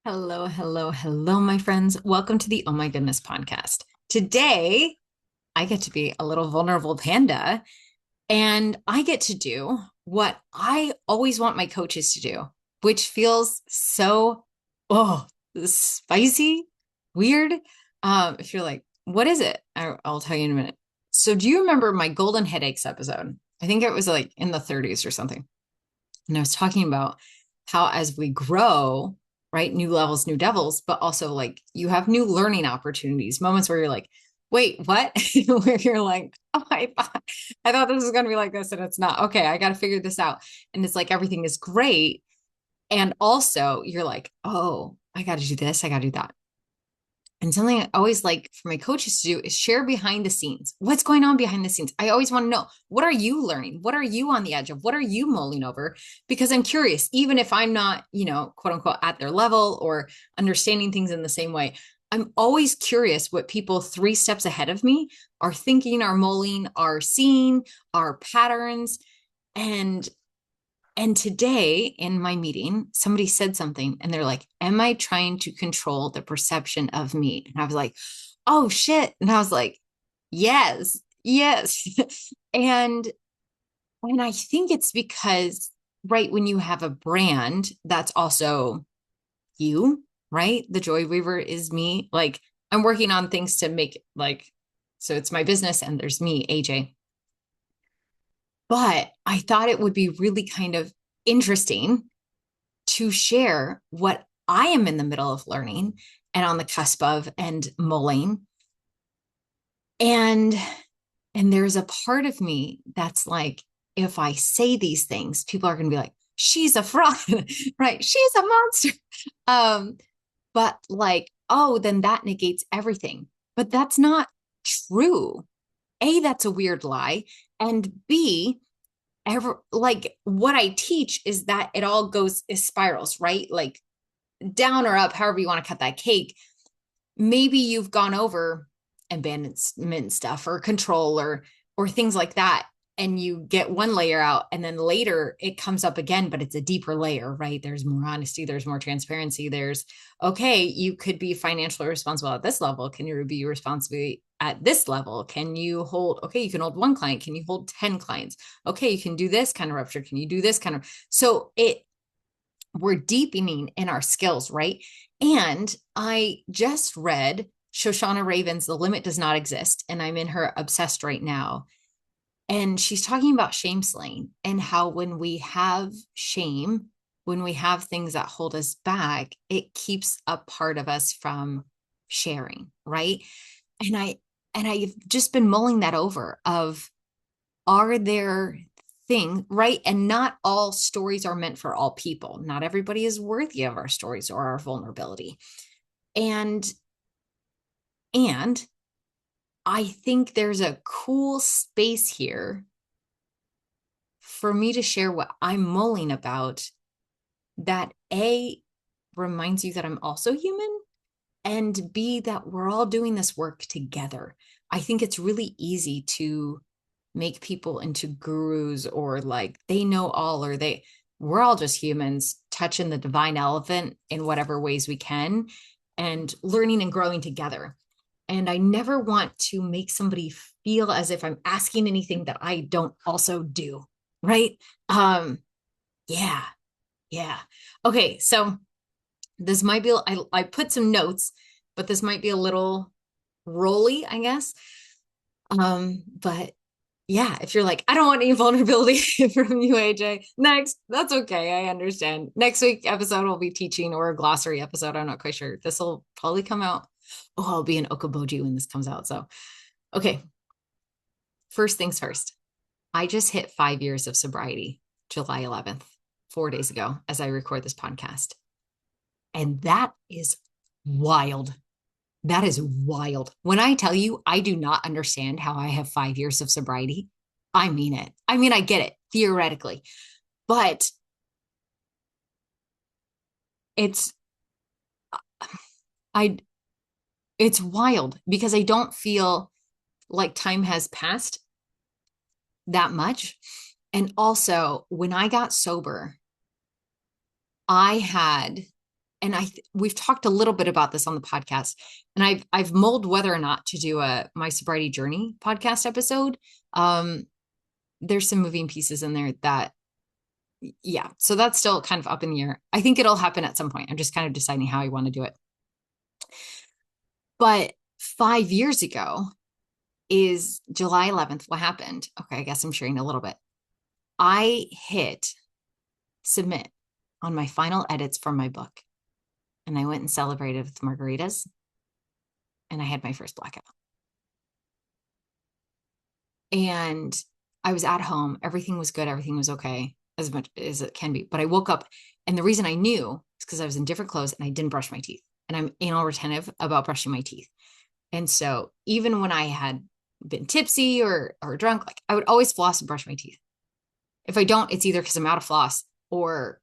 Hello, hello, hello, my friends. Welcome to the Oh My Goodness podcast. Today, I get to be a little vulnerable panda and I get to do what I always want my coaches to do, which feels so, oh, spicy, weird. If you're like, what is it? I'll tell you in a minute. So, do you remember my golden headaches episode? I think it was like in the 30s or something. And I was talking about how as we grow, right, new levels, new devils, but also like you have new learning opportunities, moments where you're like, wait, what? Where you're like, oh, I thought this was going to be like this and it's not. Okay, I got to figure this out. And it's like everything is great. And also you're like, oh, I got to do this, I got to do that. And something I always like for my coaches to do is share behind the scenes. What's going on behind the scenes? I always want to know, what are you learning? What are you on the edge of? What are you mulling over? Because I'm curious, even if I'm not, quote unquote, at their level or understanding things in the same way, I'm always curious what people 3 steps ahead of me are thinking, are mulling, are seeing, are patterns. And and today in my meeting, somebody said something and they're like, am I trying to control the perception of me? And I was like, oh shit. And I was like, yes, yes. and and I think it's because right when you have a brand, that's also you, right? The Joy Weaver is me. Like I'm working on things to make like so it's my business and there's me, AJ. But I thought it would be really kind of interesting to share what I am in the middle of learning and on the cusp of and mulling. And and there's a part of me that's like, if I say these things, people are gonna be like, she's a fraud, right? She's a monster. Um, but like, oh, then that negates everything. But that's not true. A, that's a weird lie. And B, ever like what I teach is that it all goes is spirals, right? Like down or up, however you want to cut that cake, maybe you've gone over abandonment stuff or control or things like that. And you get one layer out, and then later it comes up again, but it's a deeper layer, right? There's more honesty, there's more transparency. There's okay, you could be financially responsible at this level. Can you be responsible at this level? Can you hold, okay, you can hold one client. Can you hold 10 clients? Okay, you can do this kind of rupture. Can you do this kind of so it we're deepening in our skills, right? And I just read Shoshana Raven's The Limit Does Not Exist, and I'm in her Obsessed right now. And she's talking about shame slaying and how when we have shame, when we have things that hold us back, it keeps a part of us from sharing, right? And I've just been mulling that over of are there thing, right? And not all stories are meant for all people. Not everybody is worthy of our stories or our vulnerability. And and I think there's a cool space here for me to share what I'm mulling about that A reminds you that I'm also human and B that we're all doing this work together. I think it's really easy to make people into gurus or like they know all or they we're all just humans touching the divine elephant in whatever ways we can and learning and growing together. And I never want to make somebody feel as if I'm asking anything that I don't also do, right? Um yeah. Yeah. Okay, so this might be I put some notes, but this might be a little rolly, I guess. But yeah, if you're like, I don't want any vulnerability from you, AJ, next, that's okay. I understand. Next week episode will be teaching or a glossary episode. I'm not quite sure. This will probably come out. Oh, I'll be in Okoboji when this comes out. So, okay. First things first. I just hit 5 years of sobriety, July 11th, 4 days ago, as I record this podcast. And that is wild. That is wild. When I tell you I do not understand how I have 5 years of sobriety, I mean it. I mean, I get it theoretically, but it's I it's wild because I don't feel like time has passed that much. And also, when I got sober, I had and we've talked a little bit about this on the podcast, and I've mulled whether or not to do a my sobriety journey podcast episode. Um, there's some moving pieces in there that, yeah, so that's still kind of up in the air. I think it'll happen at some point. I'm just kind of deciding how I want to do it. But 5 years ago is July 11th. What happened? Okay, I guess I'm sharing a little bit. I hit submit on my final edits for my book, and I went and celebrated with margaritas, and I had my first blackout. And I was at home. Everything was good. Everything was okay, as much as it can be. But I woke up, and the reason I knew is because I was in different clothes and I didn't brush my teeth. And I'm anal retentive about brushing my teeth. And so even when I had been tipsy or drunk, like I would always floss and brush my teeth. If I don't, it's either because I'm out of floss or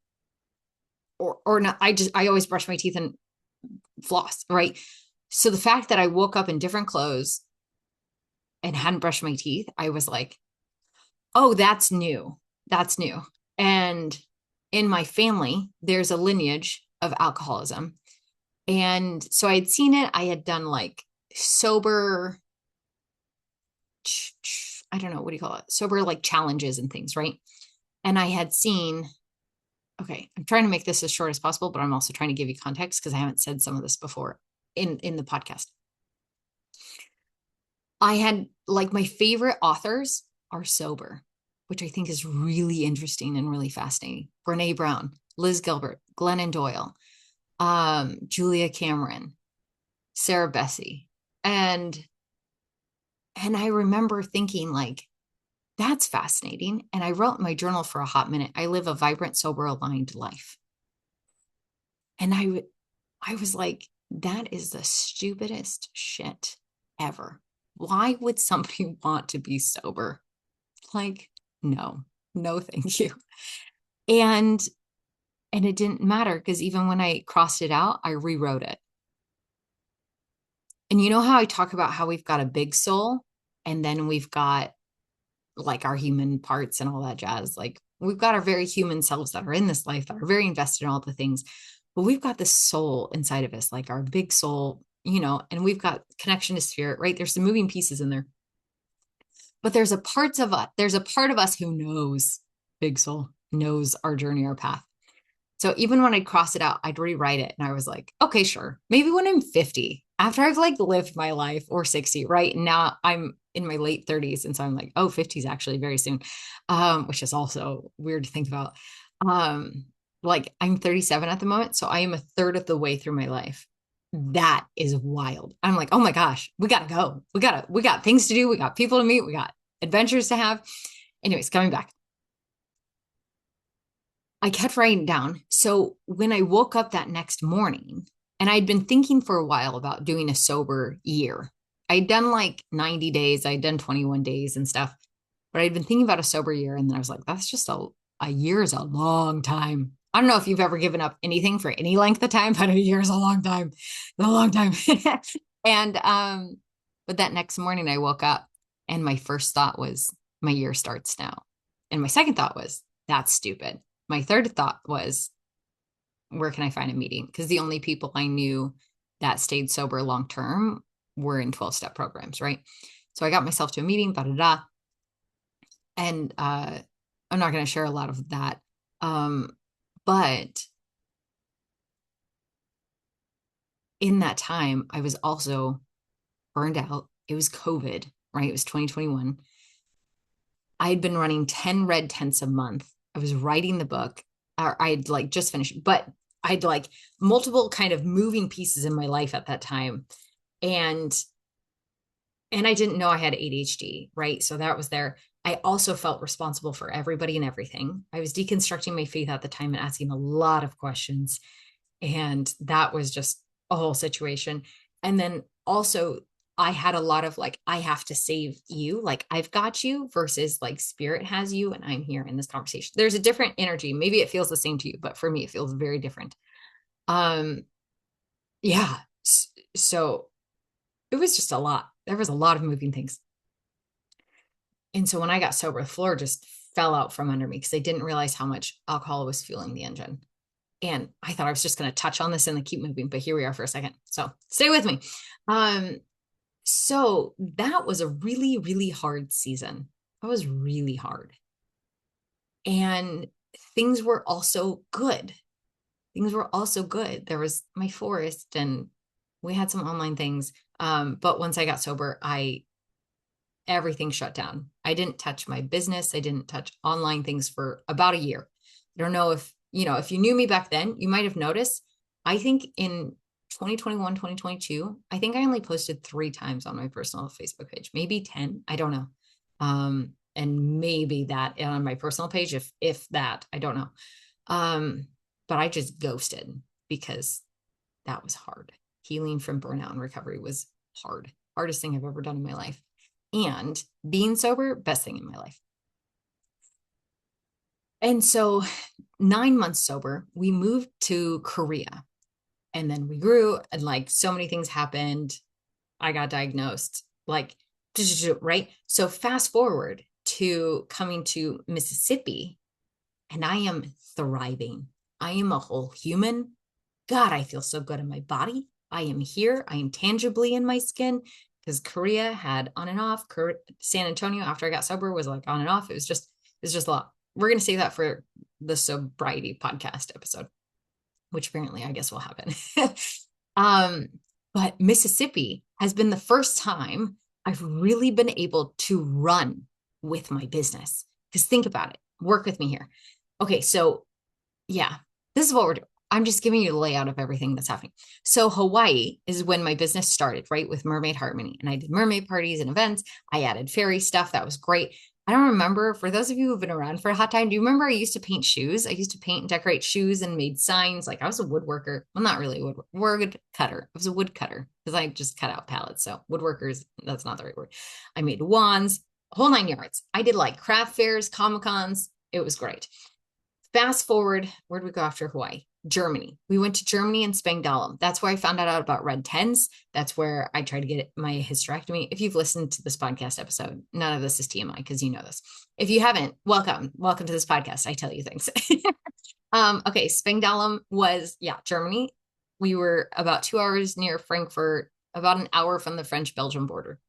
not. I always brush my teeth and floss, right? So the fact that I woke up in different clothes and hadn't brushed my teeth, I was like, oh, that's new. That's new. And in my family, there's a lineage of alcoholism. And so I had seen it. I had done like sober, I don't know, what do you call it? Sober like challenges and things, right? And I had seen, okay, I'm trying to make this as short as possible, but I'm also trying to give you context because I haven't said some of this before in the podcast. I had like my favorite authors are sober, which I think is really interesting and really fascinating. Brene Brown, Liz Gilbert, Glennon Doyle, Julia Cameron, Sarah Bessey. And I remember thinking like, that's fascinating. And I wrote in my journal for a hot minute, I live a vibrant, sober, aligned life. And I was like, that is the stupidest shit ever. Why would somebody want to be sober? Like, no, no, thank you. And it didn't matter because even when I crossed it out, I rewrote it. And you know how I talk about how we've got a big soul and then we've got like our human parts and all that jazz. Like we've got our very human selves that are in this life that are very invested in all the things, but we've got this soul inside of us, like our big soul, and we've got connection to spirit, right? There's some moving pieces in there, but there's a part of us who knows big soul, knows our journey, our path. So even when I'd cross it out, I'd rewrite it. And I was like, okay, sure. Maybe when I'm 50, after I've like lived my life, or 60, right? And now I'm in my late 30s. And so I'm like, oh, 50 is actually very soon, which is also weird to think about. Like I'm 37 at the moment. So I am a third of the way through my life. That is wild. I'm like, oh my gosh, we got to go. We got things to do. We got people to meet. We got adventures to have. Anyways, coming back. I kept writing down. So when I woke up that next morning, and I'd been thinking for a while about doing a sober year. I'd done like 90 days, I'd done 21 days and stuff, but I'd been thinking about a sober year. And then I was like, that's just a year is a long time. I don't know if you've ever given up anything for any length of time, but a year is a long time. It's a long time. And but that next morning I woke up and my first thought was, my year starts now. And my second thought was, that's stupid. My third thought was, where can I find a meeting? Because the only people I knew that stayed sober long term were in 12-step programs, right? So I got myself to a meeting, da da da. And I'm not going to share a lot of that. But in that time, I was also burned out. It was COVID, right? It was 2021. I had been running 10 red tents a month. I was writing the book, or I'd like just finished, but I'd like multiple kind of moving pieces in my life at that time. And I didn't know I had ADHD, right? So that was there. I also felt responsible for everybody and everything. I was deconstructing my faith at the time and asking a lot of questions. And that was just a whole situation. And then also I had a lot of like, I have to save you, like I've got you, versus like spirit has you and I'm here in this conversation. There's a different energy. Maybe it feels the same to you, but for me, it feels very different. Yeah. So it was just a lot. There was a lot of moving things. And so when I got sober, the floor just fell out from under me because I didn't realize how much alcohol was fueling the engine. And I thought I was just going to touch on this and then keep moving, but here we are for a second. So stay with me. Um, so that was a really, really hard season. That was really hard. And things were also good. Things were also good. There was my forest and we had some online things. But once I got sober, everything shut down. I didn't touch my business. I didn't touch online things for about a year. I don't know if you knew me back then, you might have noticed. I think in 2021, 2022, I think I only posted 3 times on my personal Facebook page, maybe 10. I don't know. And maybe that on my personal page, if that, I don't know. But I just ghosted because that was hard. Healing from burnout and recovery was hard. Hardest thing I've ever done in my life. And being sober, best thing in my life. And so 9 months sober, we moved to Korea. And then we grew and like so many things happened. I got diagnosed, like, right? So fast forward to coming to Mississippi, and I am thriving. I am a whole human. God, I feel so good in my body. I am here. I am tangibly in my skin because Korea had on and off. San Antonio, after I got sober, was like on and off. It was just a lot. We're going to save that for the sobriety podcast episode, which apparently I guess will happen. But Mississippi has been the first time I've really been able to run with my business. Because think about it. Work with me here. Okay, so yeah, this is what we're doing. I'm just giving you the layout of everything that's happening. So Hawaii is when my business started, right? With Mermaid Harmony. And I did mermaid parties and events. I added fairy stuff. That was great. I don't remember, for those of you who've been around for a hot time, do you remember I used to paint shoes? I used to paint and decorate shoes and made signs. Like I was a woodworker. Well, not really a wood cutter. I was a wood cutter because I just cut out pallets. So woodworkers, that's not the right word. I made wands, whole 9 yards. I did like craft fairs, Comic-Cons. It was great. Fast forward, where did we go after Hawaii? Germany. We went to Germany and Spangdahlem. That's where I found out about red tens. That's where I tried to get my hysterectomy. If you've listened to this podcast episode, none of this is TMI because you know this. If you haven't, welcome to this podcast. I tell you things. Okay, Spangdahlem was Germany. We were about 2 hours near Frankfurt, about an hour from the French-Belgium border.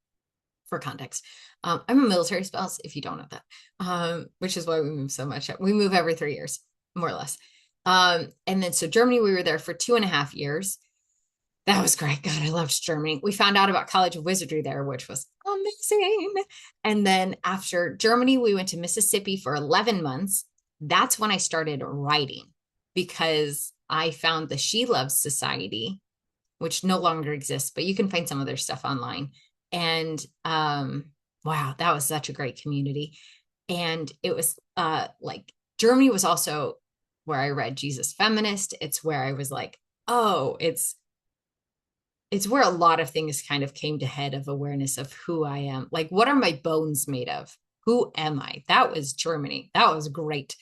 For context, I'm a military spouse. If you don't know that, which is why we move so much. We move every 3 years, more or less. And then so Germany, we were there for 2.5 years. That was great. God, I loved Germany. We found out about College of Wizardry there, which was amazing. And then after Germany, we went to Mississippi for 11 months. That's when I started writing because I found the She Loves Society, which no longer exists, but you can find some of their stuff online. And wow, that was such a great community. And it was like Germany was also where I read Jesus Feminist. It's where I was like, oh, it's where a lot of things kind of came to head of awareness of who I am. Like, what are my bones made of? Who am I? That was Germany. That was great.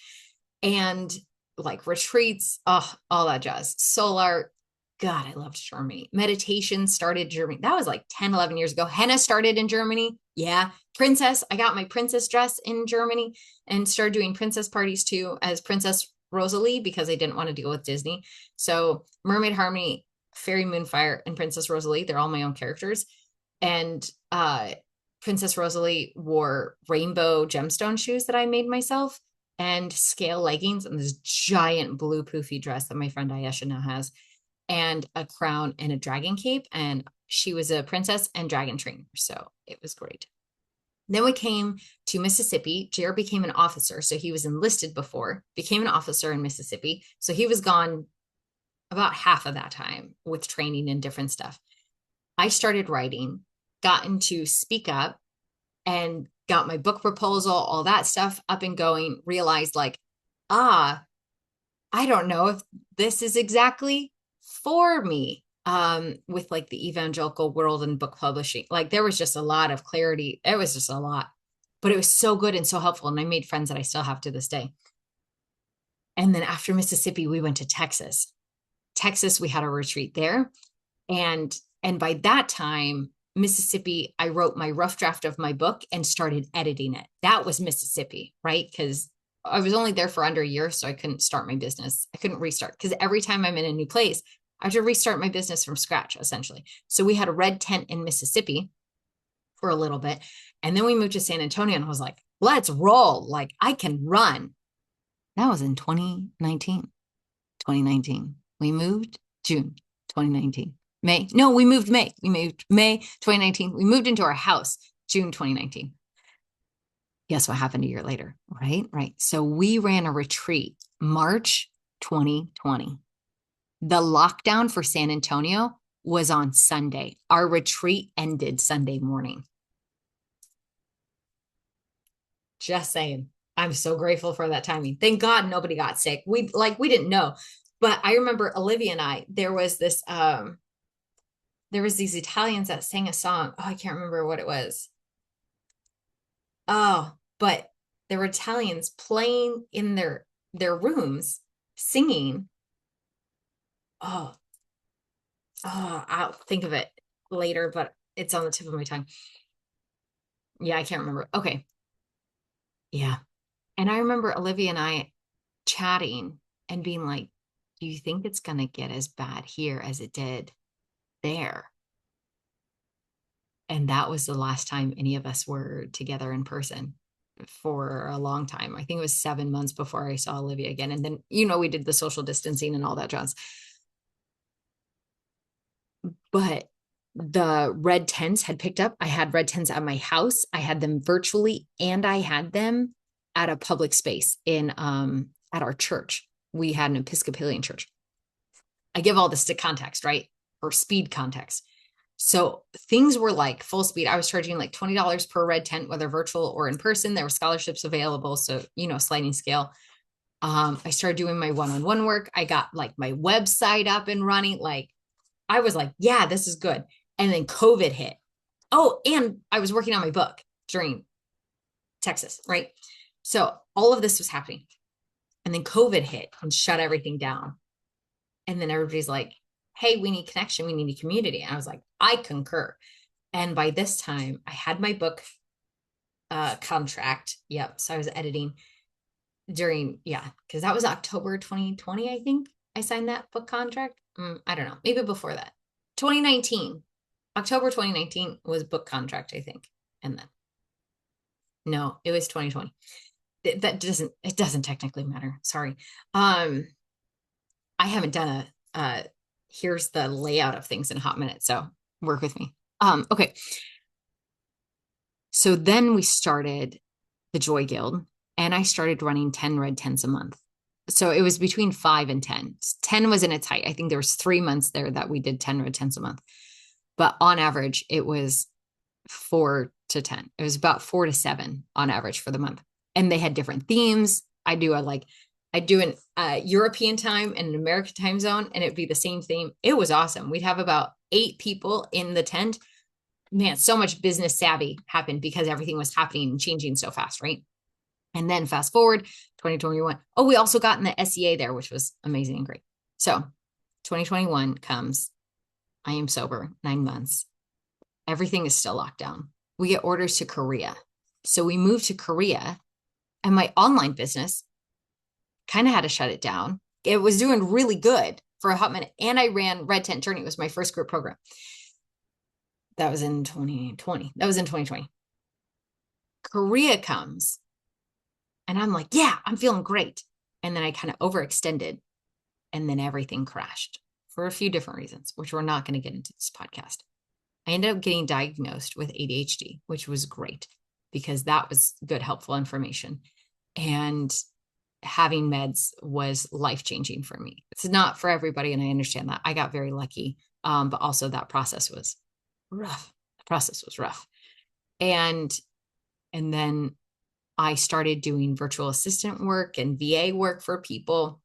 And like retreats, all that jazz. Solar. God, I loved Germany. Meditation started Germany. That was like 10, 11 years ago. Henna started in Germany. Yeah. Princess. I got my princess dress in Germany and started doing princess parties too as Princess Rosalie because I didn't want to deal with Disney. So Mermaid Harmony, Fairy Moonfire, and Princess Rosalie, they're all my own characters. And Princess Rosalie wore rainbow gemstone shoes that I made myself and scale leggings and this giant blue poofy dress that my friend Ayesha now has, and a crown and a dragon cape. And she was a princess and dragon trainer. So it was great. Then we came to Mississippi. JR became an officer. So he was enlisted before, became an officer in Mississippi. So he was gone about half of that time with training and different stuff. I started writing, got into Speak Up, and got my book proposal, all that stuff up and going, realized like, I don't know if this is exactly for me. With like the evangelical world and book publishing, like there was just a lot of clarity. It was just a lot, but it was so good and so helpful. And I made friends that I still have to this day. And then after Mississippi, we went to Texas. We had a retreat there. And by that time, Mississippi, I wrote my rough draft of my book and started editing it. That was Mississippi, right? Because I was only there for under a year, so I couldn't start my business. I couldn't restart because every time I'm in a new place, I have to restart my business from scratch, essentially. So we had a red tent in Mississippi for a little bit. And then we moved to San Antonio and I was like, let's roll. Like I can run. That was in 2019. 2019. We moved June 2019. May. No, we moved May. We moved May 2019. We moved into our house June 2019. Guess what happened a year later? Right. Right. So we ran a retreat March 2020. The lockdown for San Antonio was on Sunday. Our retreat ended Sunday morning. Just saying. I'm so grateful for that timing. Thank God nobody got sick. We didn't know. But I remember Olivia and I, there was these Italians that sang a song. Oh, I can't remember what it was. Oh, but there were Italians playing in their rooms, singing. Oh, I'll think of it later, but it's on the tip of my tongue. Yeah, I can't remember. Okay. Yeah. And I remember Olivia and I chatting and being like, do you think it's going to get as bad here as it did there? And that was the last time any of us were together in person for a long time. I think it was 7 months before I saw Olivia again. And then, we did the social distancing and all that jazz. But the red tents had picked up. I had red tents at my house. I had them virtually, and I had them at a public space at our church. We had an Episcopalian church. I give all this to context, right? Or speed context. So things were like full speed. I was charging like $20 per red tent, whether virtual or in person. There were scholarships available. So, sliding scale. I started doing my one-on-one work. I got like my website up and running. Like I was like, yeah, this is good. And then COVID hit. Oh, and I was working on my book during Texas, right? So all of this was happening. And then COVID hit and shut everything down. And then everybody's like, hey, we need connection. We need a community. And I was like, I concur. And by this time, I had my book contract. Yep. So I was editing because that was October 2020, I think I signed that book contract. I don't know. Maybe before that. 2019. October 2019 was book contract, I think. And then, no, it was 2020. It doesn't technically matter. Sorry. I haven't done here's the layout of things in a hot minute. So work with me. Okay. So then we started the Joy Guild and I started running 10 red tents a month. So it was between 5 and 10. 10 was in its height. I think there was 3 months there that we did 10 red tents a month. But on average, it was 4 to 10. It was about 4 to 7 on average for the month. And they had different themes. I do an European time and an American time zone, and it'd be the same theme. It was awesome. We'd have about 8 people in the tent. Man, so much business savvy happened because everything was happening and changing so fast, right? And then fast forward 2021. Oh, we also got in the SEA there, which was amazing and great. So 2021 comes. I am sober 9 months. Everything is still locked down. We get orders to Korea. So we moved to Korea and my online business kind of had to shut it down. It was doing really good for a hot minute. And I ran Red Tent Journey. It was my first group program. That was in 2020. That was in 2020. Korea comes and I'm like, yeah, I'm feeling great. And then I kind of overextended and then everything crashed for a few different reasons, which we're not going to get into this podcast. I ended up getting diagnosed with ADHD, which was great because that was good, helpful information. And having meds was life-changing for me. It's not for everybody, and I understand that. I got very lucky, but also that process was rough. The process was rough. And then I started doing virtual assistant work and VA work for people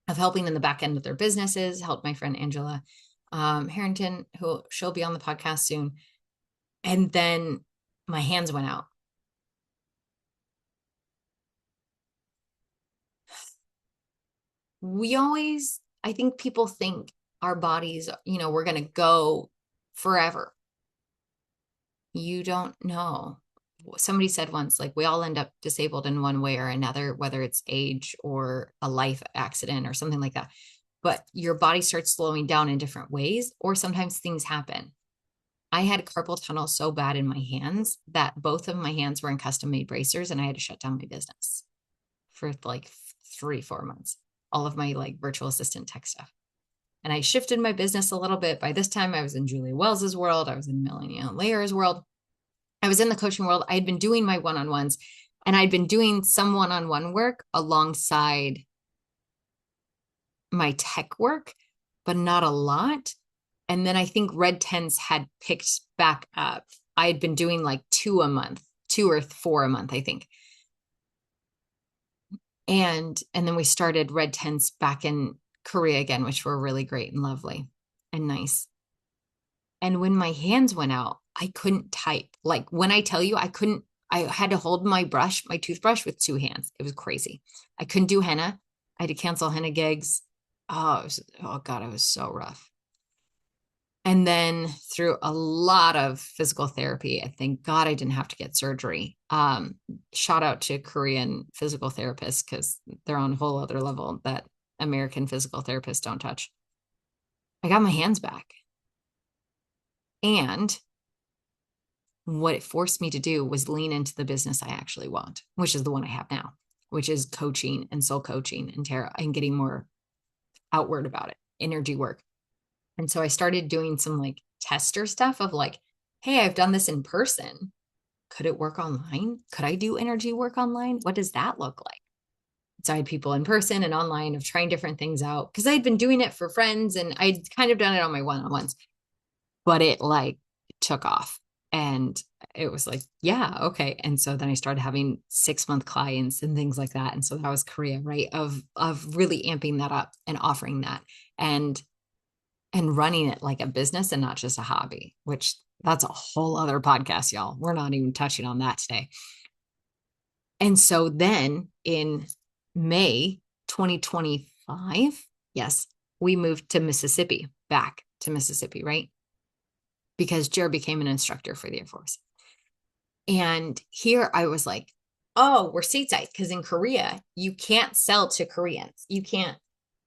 of helping in the back end of their businesses, helped my friend Angela Harrington, she'll be on the podcast soon. And then my hands went out. I think people think our bodies, we're going to go forever. You don't know. somebody said once, like we all end up disabled in one way or another, whether it's age or a life accident or something like that. But your body starts slowing down in different ways, or sometimes things happen. I had carpal tunnel so bad in my hands that both of my hands were in custom made bracers, and I had to shut down my business for like 3, 4 months, all of my like virtual assistant tech stuff. And I shifted my business a little bit. By this time, I was in Julia Wells's world. I was in Melanie Layer's world. I was in the coaching world. I had been doing my one-on-ones, and I'd been doing some one-on-one work alongside my tech work, but not a lot. And then I think Red Tens had picked back up. I had been doing like 2 a month, 2 or 4 a month, I think. And then we started Red Tens back in Korea again, which were really great and lovely and nice. And when my hands went out, I couldn't type. Like when I tell you I had to hold my brush, my toothbrush with 2 hands. It was crazy. I couldn't do henna. I had to cancel henna gigs. Oh God, it was so rough. And then through a lot of physical therapy, I thank God I didn't have to get surgery. Shout out to Korean physical therapists because they're on a whole other level that American physical therapists don't touch. I got my hands back. And what it forced me to do was lean into the business I actually want, which is the one I have now, which is coaching and soul coaching and tarot and getting more outward about it, energy work. And so I started doing some like tester stuff of like, hey, I've done this in person. Could it work online? Could I do energy work online? What does that look like? So I had people in person and online of trying different things out because I'd been doing it for friends and I'd kind of done it on my one-on-ones, but it like took off. And it was like, yeah, okay. And so then I started having 6-month clients and things like that. And so that was Korea, right? Of really amping that up and offering that and running it like a business and not just a hobby, which that's a whole other podcast, y'all. We're not even touching on that today. And so then in May 2025, yes, we moved to Mississippi, back to Mississippi, right? Because Jared became an instructor for the Air Force. And here I was like, oh, we're stateside. Because in Korea, you can't sell to Koreans. You can't,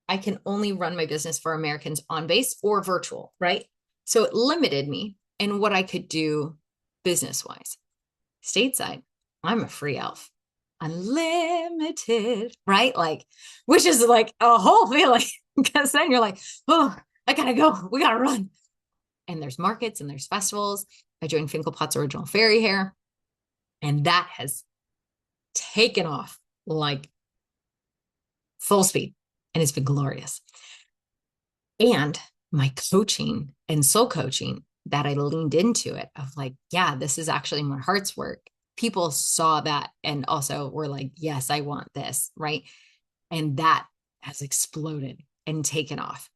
I can only run my business for Americans on base or virtual, right? So it limited me in what I could do business wise. Stateside, I'm a free elf, unlimited, right? Like, which is like a whole feeling because then you're like, oh, I gotta go. We gotta run. And there's markets and there's festivals. I joined Finkelpot's Original Fairy Hair, and that has taken off like full speed, and it's been glorious. And my coaching and soul coaching that I leaned into it of like, yeah, this is actually my heart's work. People saw that and also were like, yes, I want this, right? And that has exploded and taken off.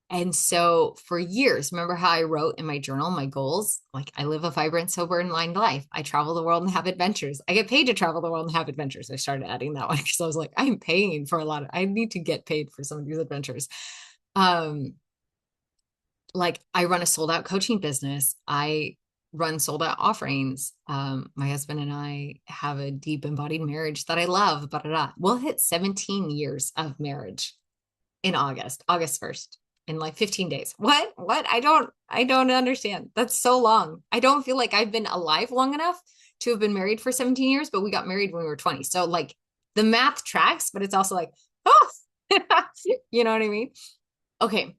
And so for years, remember how I wrote in my journal, my goals? Like I live a vibrant, sober, and aligned life. I travel the world and have adventures. I get paid to travel the world and have adventures. I started adding that one because I was like, I'm paying for a lot of, I need to get paid for some of these adventures. Like I run a sold out coaching business. I run sold out offerings. My husband and I have a deep embodied marriage that I love, but we'll hit 17 years of marriage in August 1st. In like 15 days. What? I don't understand. That's so long. I don't feel like I've been alive long enough to have been married for 17 years, but we got married when we were 20. So like the math tracks, but it's also like, oh, you know what I mean? Okay.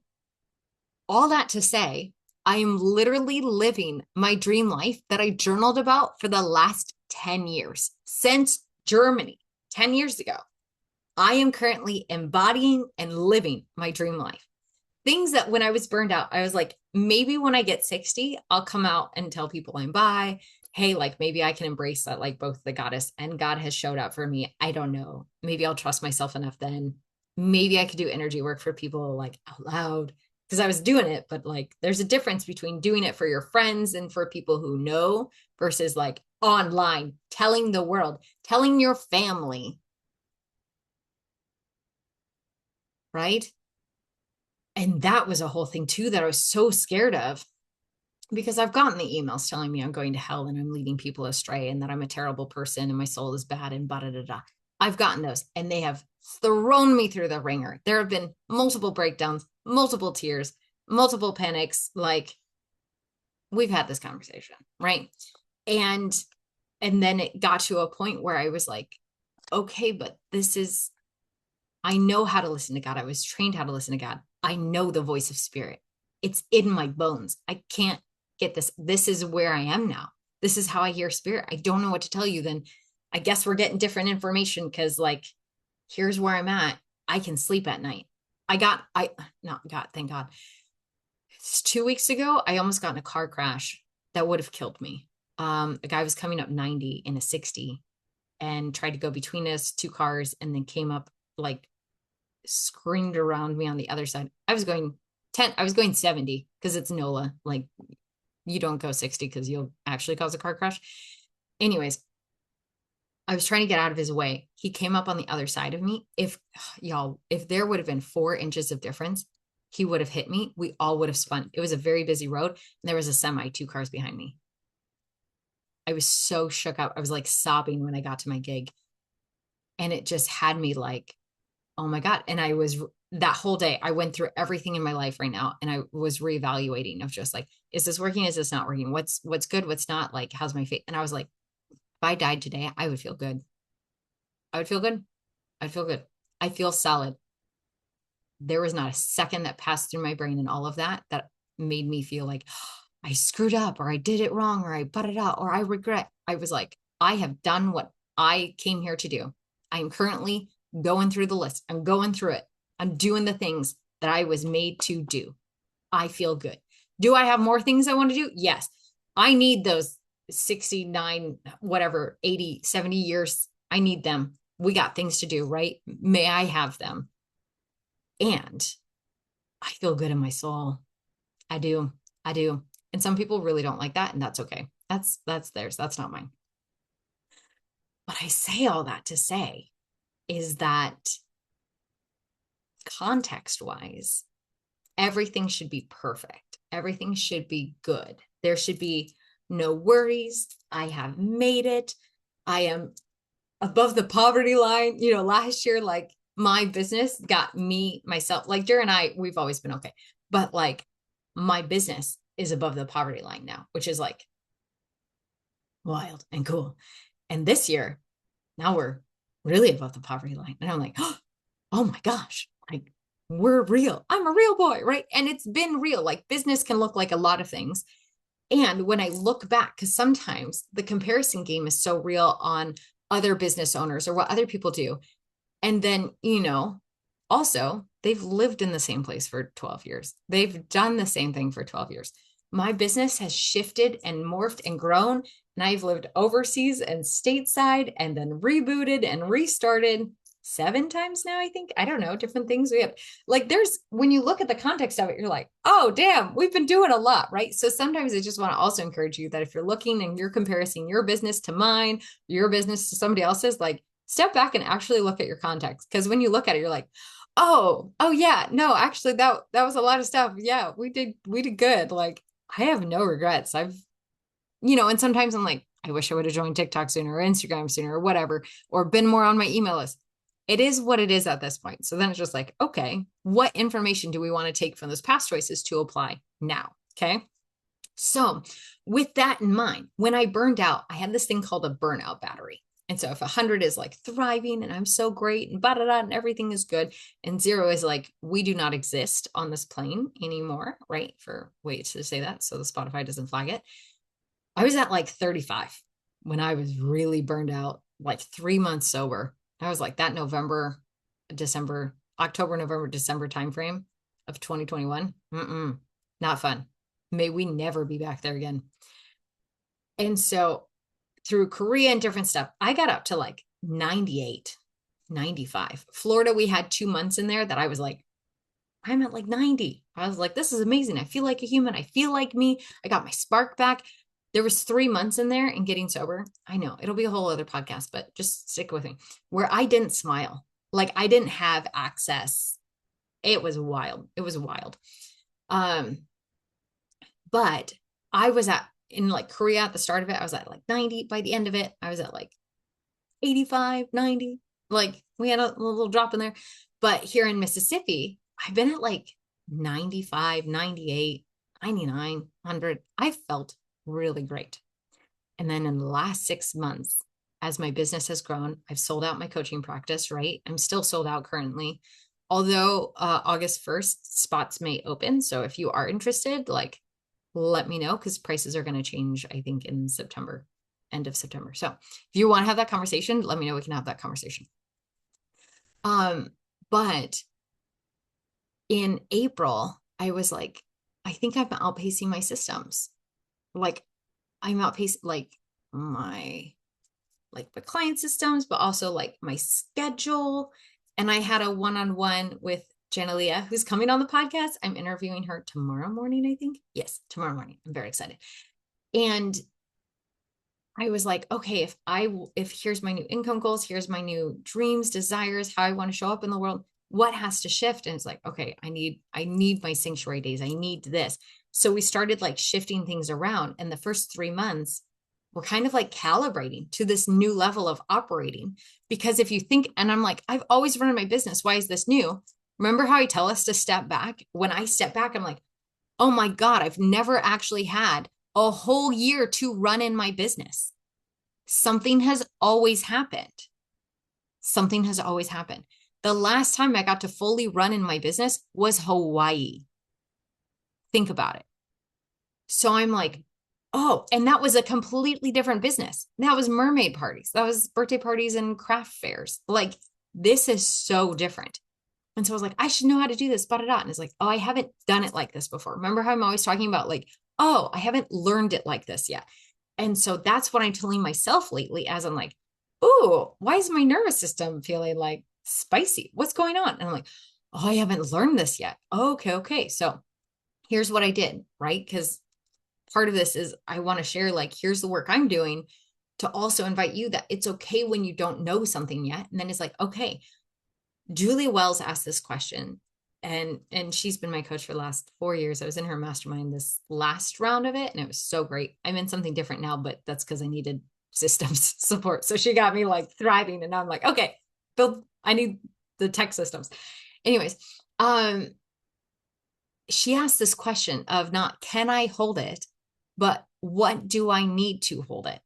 All that to say, I am literally living my dream life that I journaled about for the last 10 years since Germany, 10 years ago. I am currently embodying and living my dream life. Things that when I was burned out, I was like, maybe when I get 60, I'll come out and tell people I'm bi. Hey, like maybe I can embrace that, like both the goddess and God has showed up for me. I don't know. Maybe I'll trust myself enough then. Maybe I could do energy work for people like out loud because I was doing it, but like there's a difference between doing it for your friends and for people who know versus like online, telling the world, telling your family. Right? And that was a whole thing too that I was so scared of because I've gotten the emails telling me I'm going to hell and I'm leading people astray and that I'm a terrible person and my soul is bad and da da da. I've gotten those and they have thrown me through the ringer. There have been multiple breakdowns, multiple tears, multiple panics. Like, we've had this conversation, right? And then it got to a point where I was like, okay, but this is, I know how to listen to God. I was trained how to listen to God. I know the voice of spirit. It's in my bones. I can't get this. This is where I am now. This is how I hear spirit. I don't know what to tell you. Then I guess we're getting different information because, like, here's where I'm at. I can sleep at night. Not got, thank God. It's 2 weeks ago, I almost got in a car crash that would have killed me. A guy was coming up 90 in a 60 and tried to go between us two cars and then came up, like, screamed around me on the other side. I was going 10, I was going 70 because it's NOLA. Like, you don't go 60 because you'll actually cause a car crash. Anyways, I was trying to get out of his way. He came up on the other side of me. If there would have been 4 inches of difference, he would have hit me. We all would have spun. It was a very busy road. And there was a semi, 2 cars behind me. I was so shook up. I was like sobbing when I got to my gig. And it just had me like, oh my God. And I was, that whole day, I went through everything in my life right now. And I was reevaluating of just like, is this working? Is this not working? What's good? What's not? Like, how's my faith? And I was like, if I died today, I would feel good. I would feel good. I'd feel good. I feel solid. There was not a second that passed through my brain and all of that made me feel like, oh, I screwed up or I did it wrong or I butted out or I regret. I was like, I have done what I came here to do. I am currently going through the list. I'm going through it. I'm doing the things that I was made to do. I feel good. Do I have more things I want to do? Yes. I need those 69, whatever, 80, 70 years. I need them. We got things to do, right? May I have them? And I feel good in my soul. I do. I do. And some people really don't like that, and that's okay. That's theirs. That's not mine. But I say all that to say is that context wise, everything should be perfect. Everything should be good. There should be no worries. I have made it. I am above the poverty line. Last year, like, my business got me, myself, like Jer and I, we've always been okay. But like, my business is above the poverty line now, which is like wild and cool. And this year, now we're really above the poverty line. And I'm like, oh my gosh, like, we're real. I'm a real boy, right? And it's been real. Like, business can look like a lot of things. And when I look back, because sometimes the comparison game is so real on other business owners or what other people do. And then, also, they've lived in the same place for 12 years. They've done the same thing for 12 years. My business has shifted and morphed and grown. And I've lived overseas and stateside and then rebooted and restarted 7 times now, I think. I don't know, different things we have. Like, when you look at the context of it, you're like, oh, damn, we've been doing a lot, right? So sometimes I just want to also encourage you that if you're looking and you're comparing your business to mine, your business to somebody else's, like, step back and actually look at your context. Because when you look at it, you're like, oh yeah, no, actually that was a lot of stuff. Yeah, we did good. Like, I have no regrets. And sometimes I'm like, I wish I would have joined TikTok sooner or Instagram sooner or whatever, or been more on my email list. It is what it is at this point. So then it's just like, okay, what information do we want to take from those past choices to apply now? Okay. So with that in mind, when I burned out, I had this thing called a burnout battery. And so if 100 is like thriving and I'm so great and and everything is good, and 0 is like, we do not exist on this plane anymore, right? For ways to say that so the Spotify doesn't flag it. I was at like 35 when I was really burned out, like 3 months sober. I was like that October, November, December timeframe of 2021. Not fun. May we never be back there again. And so through Korea and different stuff, I got up to like 98, 95. Florida, we had 2 months in there that I was like, I'm at like 90. I was like, this is amazing. I feel like a human. I feel like me. I got my spark back. There was 3 months in there and getting sober. I know it'll be a whole other podcast, but just stick with me, where I didn't smile. Like, I didn't have access. It was wild. It was wild. But I was at in like Korea at the start of it, I was at like 90. By the end of it, I was at like 85, 90. Like we had a little drop in there. But here in Mississippi, I've been at like 95, 98, 99, 100. I felt really great. And then in the last 6 months, as my business has grown, I've sold out my coaching practice, right? I'm still sold out currently. Although August 1st, spots may open. So if you are interested, like let me know because prices are going to change, I think, in September, end of September. So if you want to have that conversation, let me know. We can have that conversation. But in April, I was like, I think I'm outpacing my systems. Like I'm outpacing my my client systems, but also like my schedule. And I had a one-on-one with Janalia, who's coming on the podcast. I'm interviewing her tomorrow morning, I think. Yes, tomorrow morning. I'm very excited. And I was like, okay, if here's my new income goals, here's my new dreams, desires, how I want to show up in the world, what has to shift? And it's like, okay, I need my sanctuary days. I need this. So we started like shifting things around. And the first 3 months, we're kind of like calibrating to this new level of operating. Because if you think, and I'm like, I've always run my business. Why is this new? Remember how I tell us to step back? When I step back, I'm like, oh my God, I've never actually had a whole year to run in my business. Something has always happened. Something has always happened. The last time I got to fully run in my business was Hawaii. Think about it. So I'm like, oh, and that was a completely different business. That was mermaid parties. That was birthday parties and craft fairs. Like, this is so different. And so I was like, I should know how to do this, but and it's like, oh, I haven't done it like this before. Remember how I'm always talking about like, oh, I haven't learned it like this yet. And so that's what I'm telling myself lately as I'm like, oh, why is my nervous system feeling like spicy? What's going on? And I'm like, oh, I haven't learned this yet. Okay, okay. So here's what I did, right? Because part of this is I want to share, like, here's the work I'm doing to also invite you that it's okay when you don't know something yet. And then it's like, okay, Julia Wells asked this question, and she's been my coach for the last 4 years. I was in her mastermind this last round of it, and it was so great. I'm in something different now, but that's because I needed systems support. So she got me like thriving, and now I'm like, okay, I need the tech systems. Anyways, she asked this question of not can I hold it, but what do I need to hold it?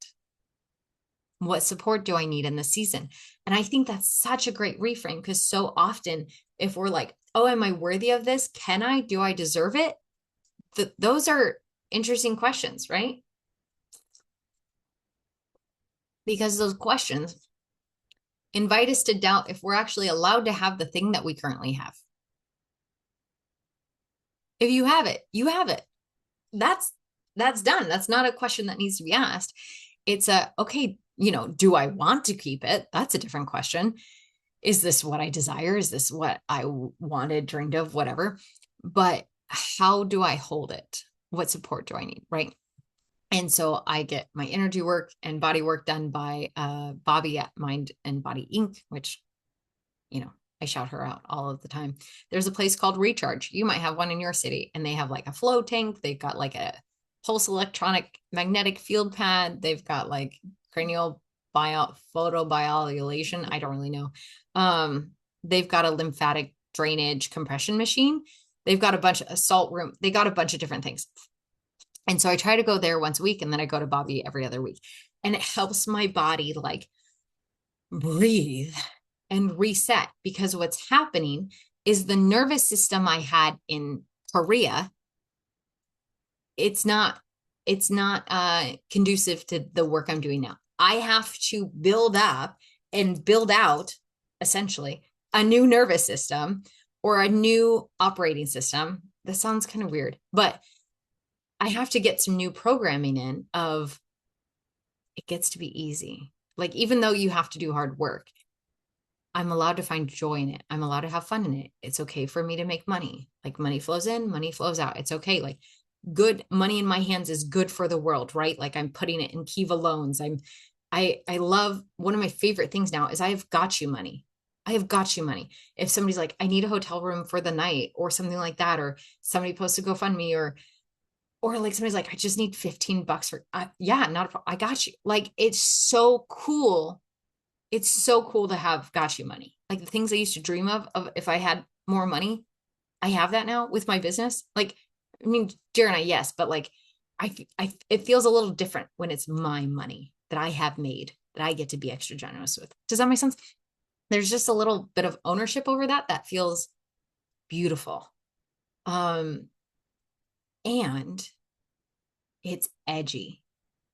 What support do I need in the season? And I think that's such a great reframe because so often, if we're like, oh, am I worthy of this? Can I? Do I deserve it? Those are interesting questions, right? Because those questions invite us to doubt if we're actually allowed to have the thing that we currently have. If you have it, you have it. That's done. That's not a question that needs to be asked. It's okay, do I want to keep it? That's a different question. Is this what I desire? Is this what I wanted, dreamed of, whatever? But how do I hold it? What support do I need? Right. And so I get my energy work and body work done by Bobby at Mind and Body Inc., which, I shout her out all of the time. There's a place called Recharge. You might have one in your city, and they have like a flow tank. They've got like a pulse electronic magnetic field pad. They've got like cranial photobiolation. I don't really know. They've got a lymphatic drainage compression machine. They've got a bunch of salt room. They got a bunch of different things. And so I try to go there once a week, and then I go to Bobby every other week. And it helps my body like breathe and reset, because what's happening is the nervous system I had in Korea, it's not conducive to the work I'm doing now. I have to build up and build out essentially a new nervous system or a new operating system. That sounds kind of weird, but I have to get some new programming in of it gets to be easy. Like, even though you have to do hard work, I'm allowed to find joy in it. I'm allowed to have fun in it. It's okay for me to make money. Like, money flows in, money flows out. It's okay. Like, good money in my hands is good for the world, right? Like, I'm putting it in Kiva loans. I love, one of my favorite things now is I have got you money. I have got you money. If somebody's like, I need a hotel room for the night or something like that, or somebody posts a GoFundMe, or or like somebody's like, I just need 15 bucks for, yeah, not a problem. I got you. Like, it's so cool. It's so cool to have got you money. Like the things I used to dream of if I had more money, I have that now with my business. Like, I mean, Jared and I, yes, but like, it feels a little different when it's my money that I have made that I get to be extra generous with. Does that make sense? There's just a little bit of ownership over that that feels beautiful. Um, and it's edgy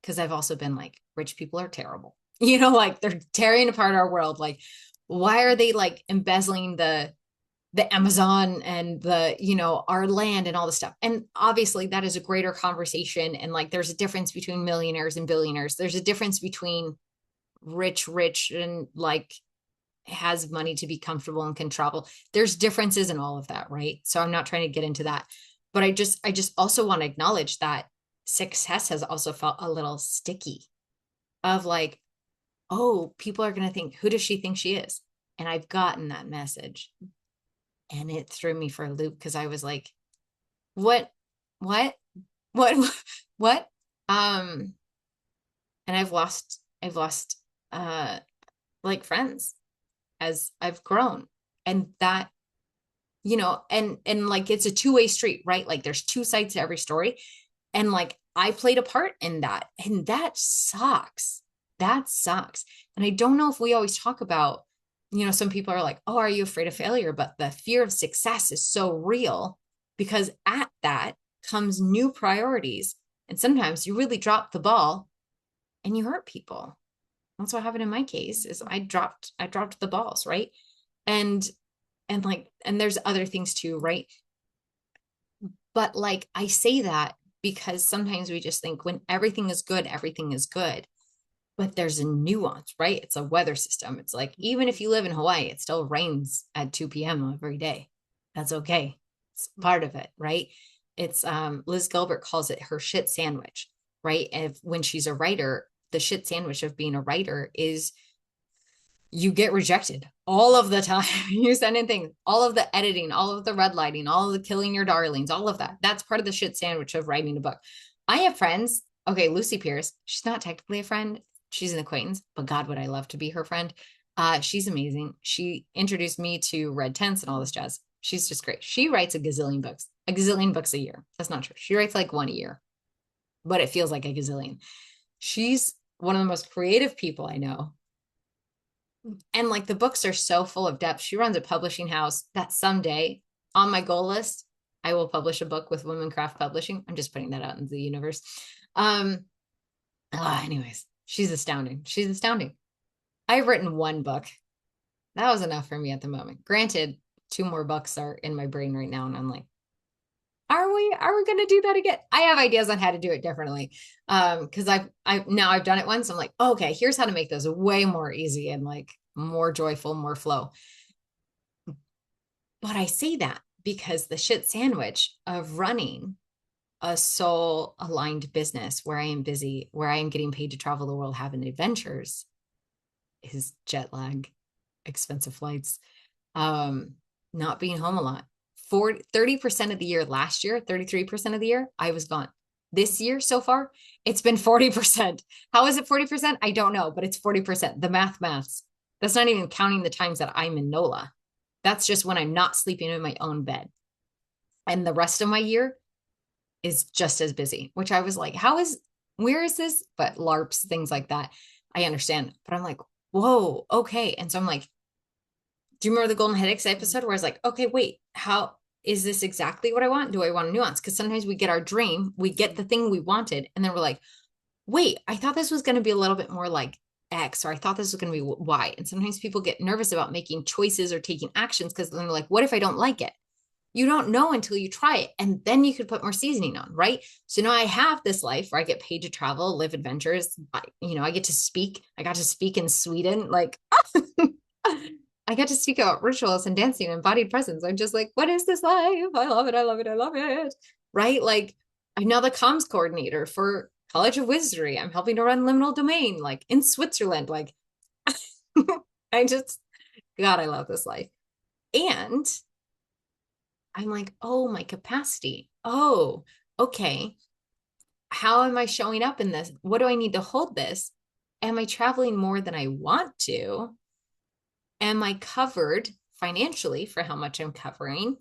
because I've also been like, rich people are terrible. Like they're tearing apart our world. Like, why are they like embezzling the Amazon and our land and all this stuff? And obviously that is a greater conversation. And like there's a difference between millionaires and billionaires. There's a difference between rich and like has money to be comfortable and can travel. There's differences in all of that, right? So I'm not trying to get into that. But I just also want to acknowledge that success has also felt a little sticky of like, oh, people are going to think, who does she think she is? And I've gotten that message and it threw me for a loop because I was like, what, what, what, what? And I've lost, uh, like friends as I've grown and that, and like, it's a two-way street, right? Like there's two sides to every story. And like I played a part in that. And that sucks. That sucks. And I don't know if we always talk about, some people are like, oh, are you afraid of failure? But the fear of success is so real because at that comes new priorities. And sometimes you really drop the ball and you hurt people. That's what happened in my case is I dropped the balls, right? And and there's other things too, right? But like I say that because sometimes we just think when everything is good, everything is good. But there's a nuance, right? It's a weather system. It's like even if you live in Hawaii, it still rains at 2 p.m. every day. That's okay. It's part of it, right? It's Liz Gilbert calls it her shit sandwich, right? If when she's a writer, the shit sandwich of being a writer is you get rejected all of the time. You send in things, all of the editing, all of the red lighting, all of the killing your darlings, all of that. That's part of the shit sandwich of writing a book. I have friends. Okay, Lucy Pierce, she's not technically a friend. She's an acquaintance, but God, would I love to be her friend. She's amazing. She introduced me to red tents and all this jazz. She's just great. She writes a gazillion books a year. That's not true. She writes like one a year, but it feels like a gazillion. She's one of the most creative people I know and like the books are so full of depth. She runs a publishing house that someday on my goal list, I will publish a book with Womancraft Publishing. I'm just putting that out into the universe. Um, Anyways, she's astounding. She's astounding. I've written one book. That was enough for me at the moment. Granted, two more books are in my brain right now, and I'm like, are we gonna do that again? I have ideas on how to do it differently. Because I've done it once. I'm like, oh, okay, here's how to make those way more easy and like more joyful, more flow. But I say that because the shit sandwich of running a soul aligned business where I am busy, where I am getting paid to travel the world, having adventures is jet lag, expensive flights, um, not being home a lot. 30% of the year last year, 33% of the year, I was gone. This year so far, it's been 40%. How is it 40%? I don't know, but it's 40%. The maths. That's not even counting the times that I'm in NOLA. That's just when I'm not sleeping in my own bed. And the rest of my year is just as busy, which I was like, where is this? But LARPs, things like that, I understand. But I'm like, whoa, okay. And so I'm like, do you remember the Golden Headaches episode where I was like, okay, wait, how is this exactly what I want? Do I want a nuance? Because sometimes we get our dream, we get the thing we wanted, and then we're like, wait, I thought this was going to be a little bit more like X, or I thought this was going to be Y. And sometimes people get nervous about making choices or taking actions because then they're like, what if I don't like it? You don't know until you try it. And then you could put more seasoning on, right? So now I have this life where I get paid to travel, live adventures. I get to speak. I got to speak in Sweden. Like, I got to speak about rituals and dancing and embodied presence. I'm just like, what is this life? I love it. I love it. I love it. Right? Like, I'm now the comms coordinator for College of Wizardry. I'm helping to run Liminal Domain, like in Switzerland. Like, God, I love this life. And I'm like, oh, my capacity. Oh, okay. How am I showing up in this? What do I need to hold this? Am I traveling more than I want to? Am I covered financially for how much I'm covering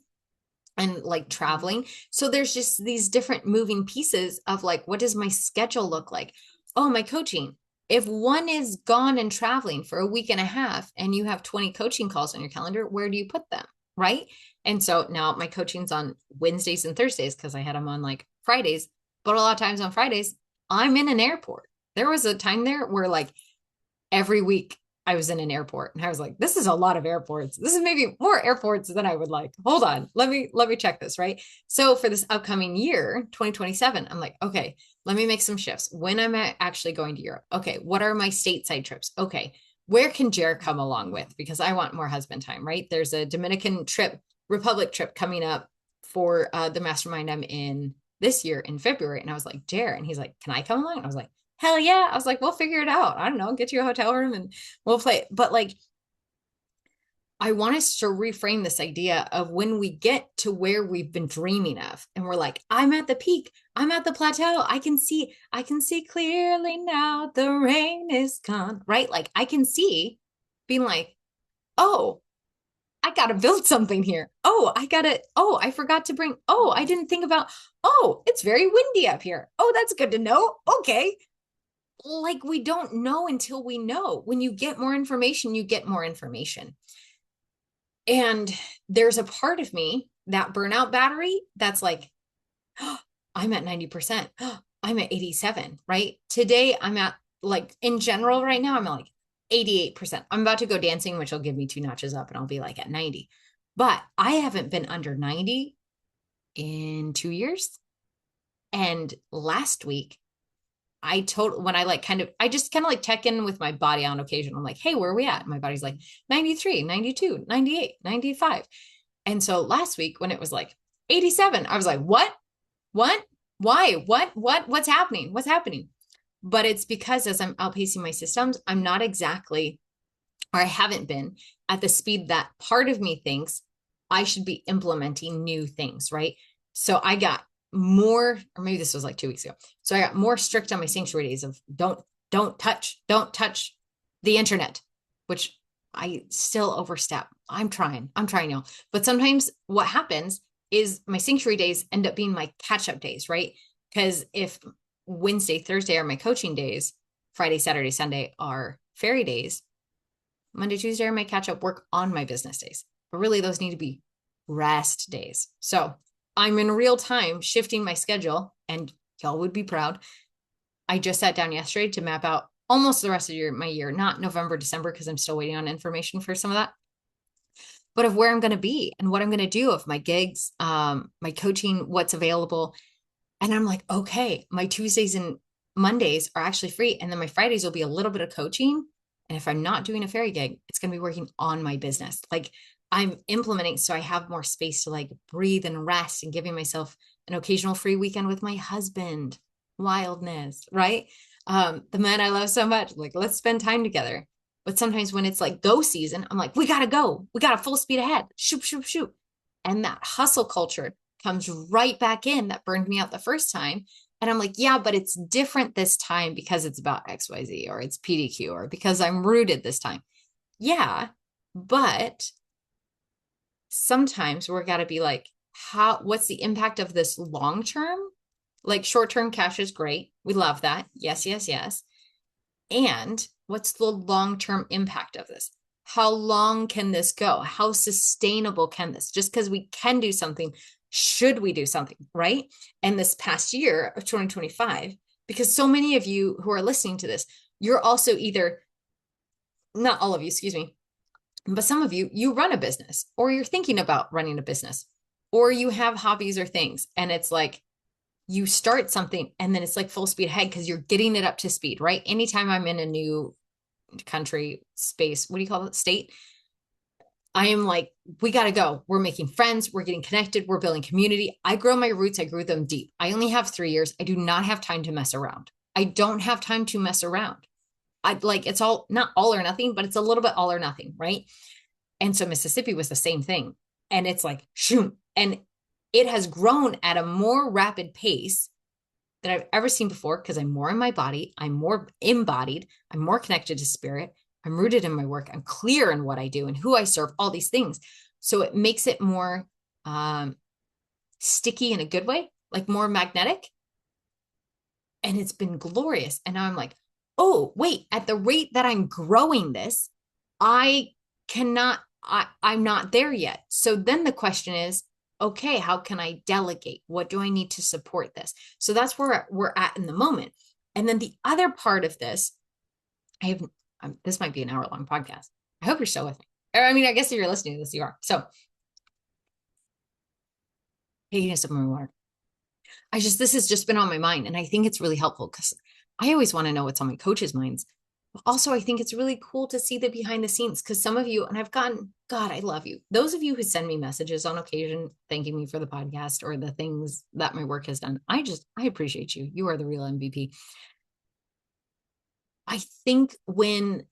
and like traveling? So there's just these different moving pieces of like, what does my schedule look like? Oh, my coaching. If one is gone and traveling for a week and a half and you have 20 coaching calls on your calendar, where do you put them? Right. And so now my coaching's on Wednesdays and Thursdays because I had them on like Fridays, but a lot of times on Fridays, I'm in an airport. There was a time there where like every week I was in an airport and I was like, this is a lot of airports. This is maybe more airports than I would like. Hold on. Let me check this, right? So for this upcoming year, 2027, I'm like, okay, let me make some shifts. When am I actually going to Europe? Okay, what are my stateside trips? Okay, where can Jared come along with? Because I want more husband time, right? There's a Dominican trip, Republic trip coming up for the mastermind I'm in this year in February. And I was like, Jared, and he's like, can I come along? And I was like, hell yeah. I was like, we'll figure it out. I don't know, get you a hotel room and we'll play. But like, I want us to reframe this idea of when we get to where we've been dreaming of, and we're like, I'm at the peak, I'm at the plateau. I can see clearly now the rain is gone, right? Like, I can see being like, oh, I got to build something here. Oh, I forgot to bring, oh, I didn't think about, oh, it's very windy up here. Oh, that's good to know. Okay, like we don't know until we know. When you get more information, you get more information. And there's a part of me, that burnout battery, that's like, oh, I'm at 90%. Oh, I'm at 87, right? Today, I'm at like in general right now, I'm at like 88%. I'm about to go dancing, which will give me two notches up and I'll be like at 90. But I haven't been under 90 in 2 years. And last week, when I like I just kind of like check in with my body on occasion. I'm like, hey, where are we at? My body's like 93, 92, 98, 95. And so last week when it was like 87, I was like, what? What? Why? What's happening? What's happening? But it's because as I'm outpacing my systems, I'm not exactly, or I haven't been at the speed that part of me thinks I should be implementing new things, right? So I got more, or maybe this was like 2 weeks ago. So I got more strict on my sanctuary days of don't touch the internet, which I still overstep. I'm trying, y'all. But sometimes what happens is my sanctuary days end up being my catch up days, right? Because if Wednesday, Thursday are my coaching days, Friday, Saturday, Sunday are fairy days, Monday, Tuesday are my catch up work on my business days. But really, those need to be rest days. So I'm in real time shifting my schedule, and y'all would be proud. I just sat down yesterday to map out almost the rest of my year, not November, December, because I'm still waiting on information for some of that, but of where I'm going to be and what I'm going to do of my gigs, my coaching, what's available. And I'm like, okay, my Tuesdays and Mondays are actually free. And then my Fridays will be a little bit of coaching. And if I'm not doing a fairy gig, it's going to be working on my business. Like I'm implementing so I have more space to like breathe and rest, and giving myself an occasional free weekend with my husband. Wildness, right? The man I love so much. Like, let's spend time together. But sometimes when it's like go season, I'm like, we got to go. We got to full speed ahead. Shoot, shoot, shoot. And that hustle culture comes right back in that burned me out the first time. And I'm like, yeah, but it's different this time because it's about XYZ, or it's PDQ, or because I'm rooted this time. Yeah, but sometimes we're got to be like, what's the impact of this long term? Like short term cash is great. We love that. Yes, yes, yes. And what's the long term impact of this? How long can this go? How sustainable can this? Just because we can do something, should we do something, right? And this past year of 2025, because so many of you who are listening to this, you're also either, not all of you, excuse me, but some of you, you run a business, or you're thinking about running a business, or you have hobbies or things. And it's like, you start something and then it's like full speed ahead because you're getting it up to speed, right? Anytime I'm in a new country, space, what do you call it? State. I am like, we got to go. We're making friends. We're getting connected. We're building community. I grow my roots. I grew them deep. I only have 3 years. I do not have time to mess around. I don't have time to mess around. I like, it's all not all or nothing, but it's a little bit all or nothing, right? And so Mississippi was the same thing. And it's like, shoot. And it has grown at a more rapid pace that I've ever seen before because I'm more in my body. I'm more embodied. I'm more connected to spirit. I'm rooted in my work. I'm clear in what I do and who I serve, all these things. So it makes it more sticky in a good way, like more magnetic. And it's been glorious. And now I'm like, oh, wait, at the rate that I'm growing this, I cannot, I'm not there yet. So then the question is, okay, how can I delegate? What do I need to support this? So that's where we're at in the moment. And then the other part of this, I have, this might be an hour long podcast. I hope you're still with me. I mean, I guess if you're listening to this, you are. So, hey, you some more water. This has just been on my mind. And I think it's really helpful because I always want to know what's on my coaches' minds. But also, I think it's really cool to see the behind the scenes because some of you, and I've gotten, God, I love you. Those of you who send me messages on occasion thanking me for the podcast or the things that my work has done, I appreciate you. You are the real MVP. I think when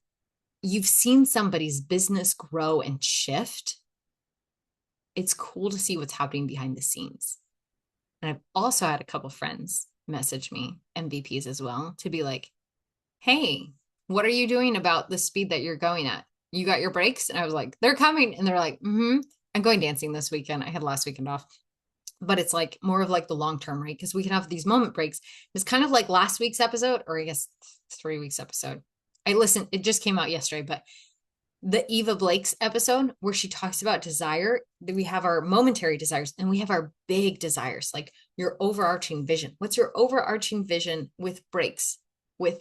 you've seen somebody's business grow and shift, it's cool to see what's happening behind the scenes. And I've also had a couple friends message me, MVPs as well, to be like, hey, what are you doing about the speed that you're going at? You got your breaks? And I was like, they're coming. And they're like, I'm going dancing this weekend. I had last weekend off. But it's like more of like the long term, right? Because we can have these moment breaks. It's kind of like last week's episode, or I guess 3 weeks episode. I listened, it just came out yesterday, but the Eva Blake's episode where she talks about desire, that we have our momentary desires and we have our big desires, like your overarching vision. What's your overarching vision with breaks, with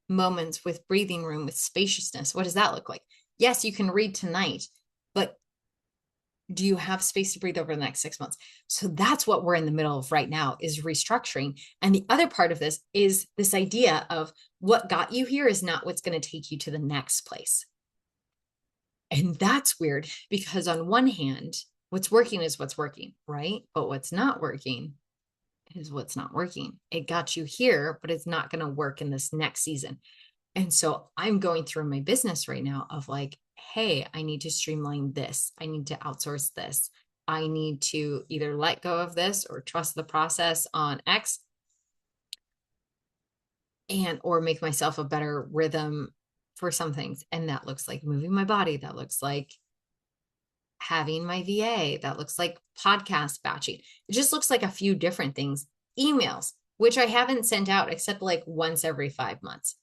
moments, with breathing room, with spaciousness? What does that look like? Yes, you can read tonight, but do you have space to breathe over the next 6 months? So that's what we're in the middle of right now, is restructuring. And the other part of this is this idea of what got you here is not what's going to take you to the next place. And that's weird because on one hand, what's working is what's working, right? But what's not working is what's not working. It got you here, but it's not going to work in this next season. And so I'm going through my business right now of like, hey, I need to streamline this. I need to outsource this. I need to either let go of this or trust the process on X and or make myself a better rhythm for some things. And that looks like moving my body. That looks like having my VA. That looks like podcast batching. It just looks like a few different things. Emails, which I haven't sent out except like once every 5 months.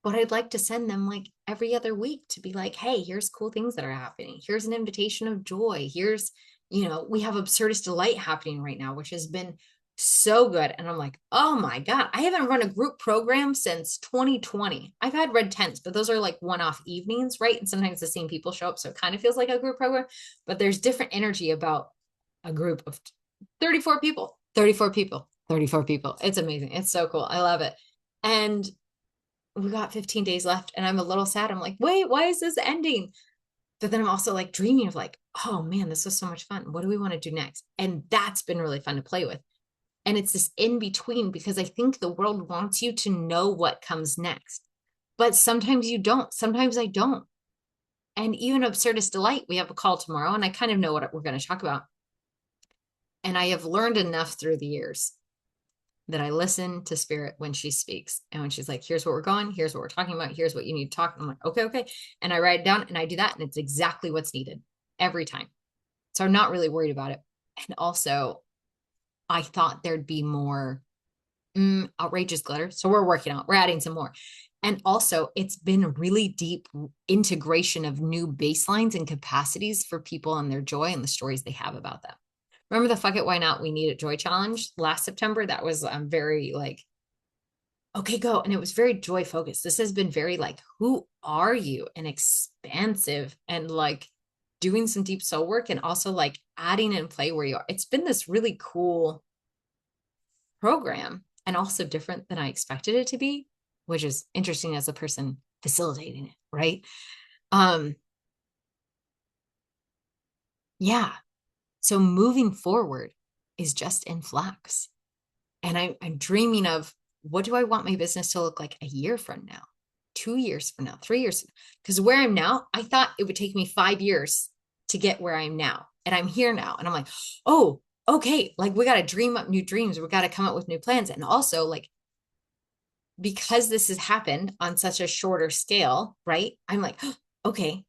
But I'd like to send them like every other week to be like, hey, here's cool things that are happening. Here's an invitation of joy. Here's, we have Absurdist Delight happening right now, which has been so good. And I'm like, oh my God, I haven't run a group program since 2020. I've had red tents, but those are like one-off evenings, right? And sometimes the same people show up. So it kind of feels like a group program, but there's different energy about a group of 34 people, 34 people, 34 people. It's amazing. It's so cool. I love it. And we got 15 days left and I'm a little sad. I'm like, wait, why is this ending? But then I'm also like dreaming of like, oh man, this was so much fun. What do we want to do next? And that's been really fun to play with. And it's this in between because I think the world wants you to know what comes next. But sometimes you don't. Sometimes I don't. And even Absurdist Delight, we have a call tomorrow and I kind of know what we're going to talk about. And I have learned enough through the years that I listen to Spirit when she speaks. And when she's like, here's what we're going, here's what we're talking about, here's what you need to talk. I'm like, okay. And I write it down and I do that. And it's exactly what's needed every time. So I'm not really worried about it. And also, I thought there'd be more outrageous glitter. So we're working on, we're adding some more. And also, it's been really deep integration of new baselines and capacities for people and their joy and the stories they have about them. Remember the Fuck It, Why Not, We Need It Joy Challenge last September? That was very like, okay, go. And it was very joy focused. This has been very like, who are you? And expansive and like doing some deep soul work and also like adding in play where you are. It's been this really cool program and also different than I expected it to be, which is interesting as a person facilitating it, right? Yeah. So moving forward is just in flux. And I'm dreaming of what do I want my business to look like a year from now, 2 years from now, 3 years? Because where I'm now, I thought it would take me 5 years to get where I'm now. And I'm here now. And I'm like, oh, okay, like we got to dream up new dreams. We got to come up with new plans. And also, like, because this has happened on such a shorter scale, right? I'm like, oh, okay.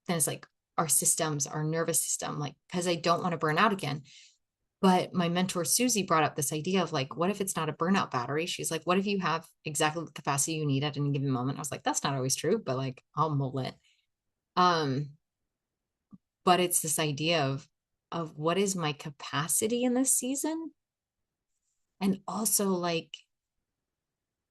Then it's like our systems, our nervous system, like, because I don't want to burn out again. But my mentor, Susie, brought up this idea of like, what if it's not a burnout battery? She's like, what if you have exactly the capacity you need at any given moment? I was like, that's not always true, but like, I'll mull it. Um, but it's this idea of what is my capacity in this season? And also like,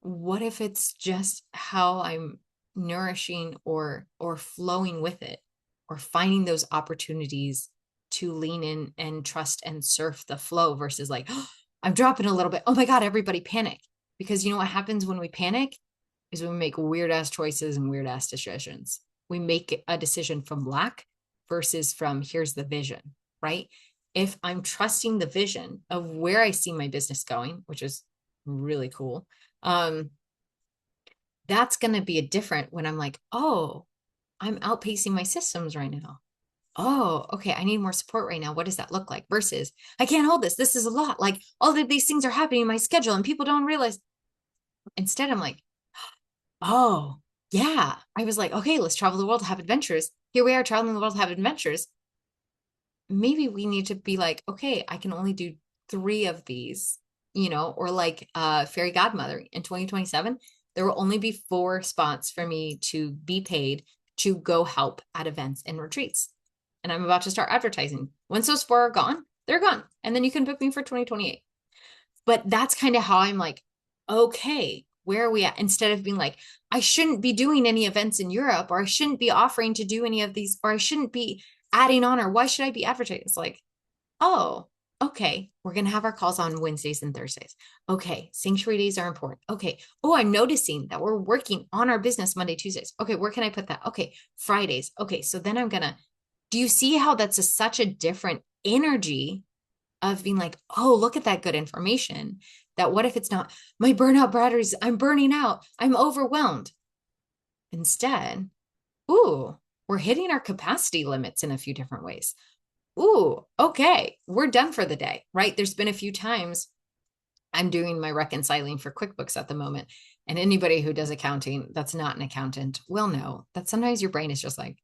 what if it's just how I'm nourishing or flowing with it or finding those opportunities to lean in and trust and surf the flow versus like, oh, I'm dropping a little bit. Oh my God, everybody panic. Because you know what happens when we panic is when we make weird ass choices and weird ass decisions. We make a decision from lack versus from here's the vision, right? If I'm trusting the vision of where I see my business going, which is really cool, um, that's going to be a different when I'm like, oh, I'm outpacing my systems right now. Oh, okay. I need more support right now. What does that look like? Versus, I can't hold this. This is a lot. Like all of these things are happening in my schedule and people don't realize. Instead, I'm like, oh, yeah. I was like, okay, let's travel the world, have adventures. Here we are traveling the world, have adventures. Maybe we need to be like, okay, I can only do 3 of these, or like fairy godmother in 2027, there will only be 4 spots for me to be paid to go help at events and retreats. And I'm about to start advertising. Once those 4 are gone, they're gone. And then you can book me for 2028. But that's kind of how I'm like, okay, where are we at? Instead of being like, I shouldn't be doing any events in Europe, or I shouldn't be offering to do any of these, or I shouldn't be adding on, or why should I be advertising? It's like, oh, okay, we're going to have our calls on Wednesdays and Thursdays. Okay, sanctuary days are important. Okay, oh, I'm noticing that we're working on our business Monday, Tuesdays. Okay, where can I put that? Okay, Fridays. Okay, so then I'm going to, do you see how that's such a different energy of being like, oh, look at that good information. That what if it's not my burnout batteries? I'm burning out. I'm overwhelmed. Instead, ooh, we're hitting our capacity limits in a few different ways. Ooh, okay, we're done for the day, right? There's been a few times I'm doing my reconciling for QuickBooks at the moment. And anybody who does accounting that's not an accountant will know that sometimes your brain is just like,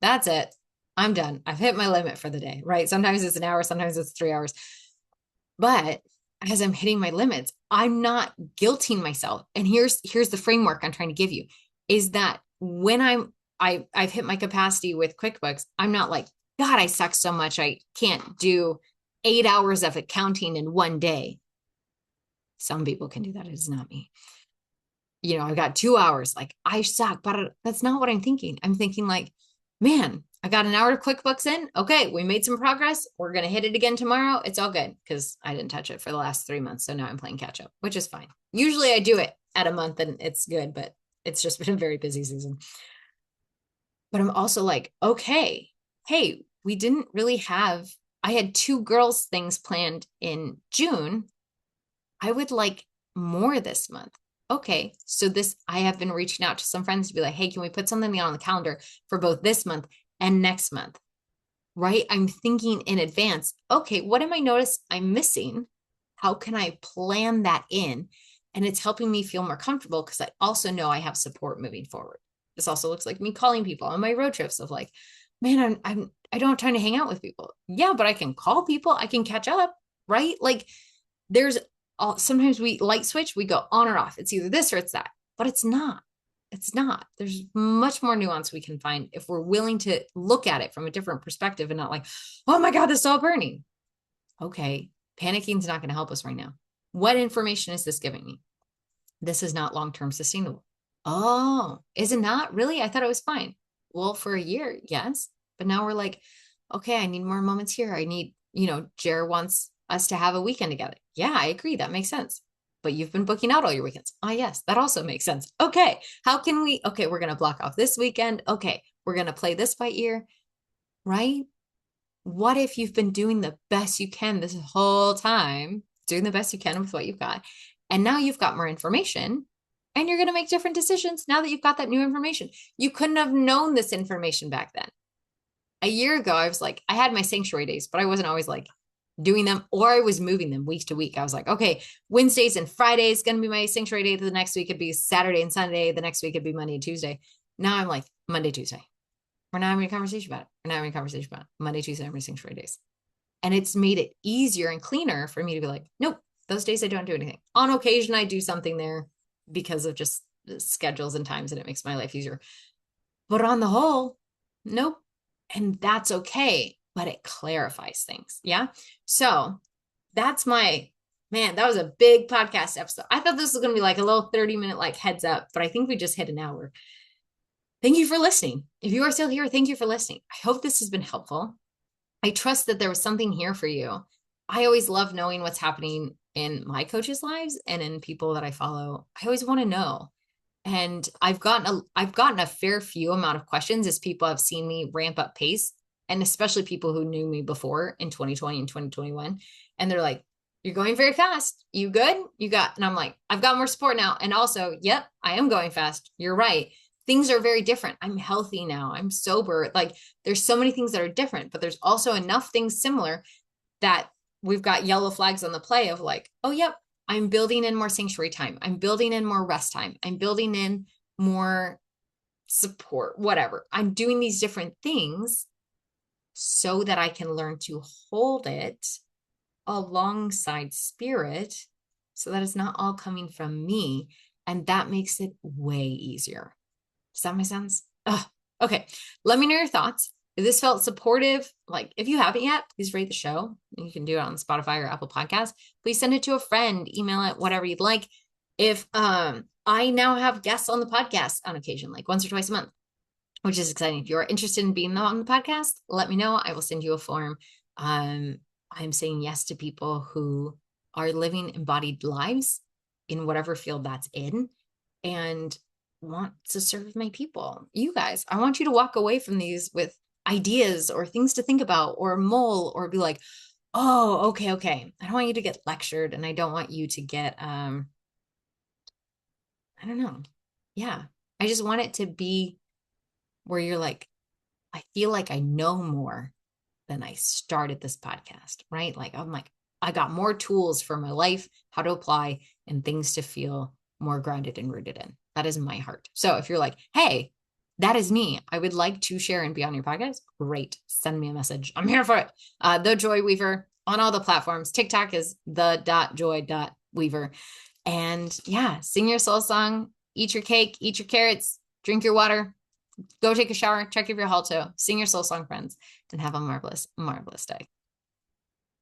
that's it. I'm done. I've hit my limit for the day, right? Sometimes it's an hour, sometimes it's 3 hours. But as I'm hitting my limits, I'm not guilting myself. And here's the framework I'm trying to give you is that when I've hit my capacity with QuickBooks, I'm not like, God, I suck so much. I can't do 8 hours of accounting in one day. Some people can do that. It is not me. I've got 2 hours. Like I suck, but that's not what I'm thinking. I'm thinking like, man, I got an hour of QuickBooks in. Okay, we made some progress. We're going to hit it again tomorrow. It's all good because I didn't touch it for the last 3 months. So now I'm playing catch up, which is fine. Usually I do it at a month and it's good, but it's just been a very busy season. But I'm also like, okay, hey, we didn't really have, I had 2 girls things planned in June. I would like more this month. Okay, so I have been reaching out to some friends to be like, hey, can we put something on the calendar for both this month and next month? Right? I'm thinking in advance. Okay, what am I notice I'm missing? How can I plan that in? And it's helping me feel more comfortable because I also know I have support moving forward. This also looks like me calling people on my road trips of like, man, I don't have time to hang out with people. Yeah, but I can call people. I can catch up, right? Like there's sometimes we light switch, we go on or off. It's either this or it's that, but it's not. It's not. There's much more nuance we can find if we're willing to look at it from a different perspective and not like, oh my God, this is all burning. Okay, panicking is not going to help us right now. What information is this giving me? This is not long-term sustainable. Oh, is it not? Really? I thought it was fine. Well, for a year, yes. But now we're like, okay, I need more moments here. I need, Jer wants us to have a weekend together. Yeah, I agree. That makes sense. But you've been booking out all your weekends. Ah, yes, that also makes sense. Okay, how can we? Okay, we're going to block off this weekend. Okay, we're going to play this by ear, right? What if you've been doing the best you can this whole time, doing the best you can with what you've got, and now you've got more information and you're going to make different decisions now that you've got that new information. You couldn't have known this information back then. A year ago, I was like, I had my sanctuary days, but I wasn't always like, doing them, or I was moving them week to week. I was like, okay, Wednesdays and Fridays going to be my sanctuary day. The next week it'd be Saturday and Sunday. The next week it'd be Monday and Tuesday. Now I'm like Monday, Tuesday. We're not having a conversation about it. We're not having a conversation about it. Monday, Tuesday, I'm sanctuary days. And it's made it easier and cleaner for me to be like, nope, those days I don't do anything. On occasion, I do something there because of just schedules and times, and it makes my life easier. But on the whole, nope. And that's okay, but it clarifies things. Yeah. So that's my man. That was a big podcast episode. I thought this was going to be like a little 30-minute like heads up, but I think we just hit an hour. Thank you for listening. If you are still here, thank you for listening. I hope this has been helpful. I trust that there was something here for you. I always love knowing what's happening in my coaches' lives and in people that I follow. I always want to know. And I've gotten a fair few amount of questions as people have seen me ramp up pace, and especially people who knew me before in 2020 and 2021. And they're like, you're going very fast. You good? And I'm like, I've got more support now. And also, yep, I am going fast. You're right. Things are very different. I'm healthy now. I'm sober. Like there's so many things that are different, but there's also enough things similar that we've got yellow flags on the play of like, oh, yep, I'm building in more sanctuary time. I'm building in more rest time. I'm building in more support, whatever. I'm doing these different things so that I can learn to hold it alongside spirit so that it's not all coming from me. And that makes it way easier. Does that make sense? Ugh. Okay. Let me know your thoughts. If this felt supportive, like if you haven't yet, please rate the show. You can do it on Spotify or Apple Podcasts. Please send it to a friend, email it, whatever you'd like. If I now have guests on the podcast on occasion, like once or twice a month, which is exciting. If you're interested in being on the podcast, let me know. I will send you a form. I'm saying yes to people who are living embodied lives in whatever field that's in and want to serve my people. You guys, I want you to walk away from these with ideas or things to think about or mull or be like, oh, okay. I don't want you to get lectured, and I don't want you to get I don't know. Yeah. I just want it to be where you're like, I feel like I know more than I started this podcast, right? Like I'm like, I got more tools for my life, how to apply, and things to feel more grounded and rooted in. That is my heart. So if you're like, hey, that is me, I would like to share and be on your podcast, great. Send me a message. I'm here for it. The Joy Weaver on all the platforms. TikTok is the.joy.weaver. And yeah, sing your soul song, eat your cake, eat your carrots, drink your water, go take a shower, check if you're halto, sing your soul song, friends, and have a marvelous, marvelous day.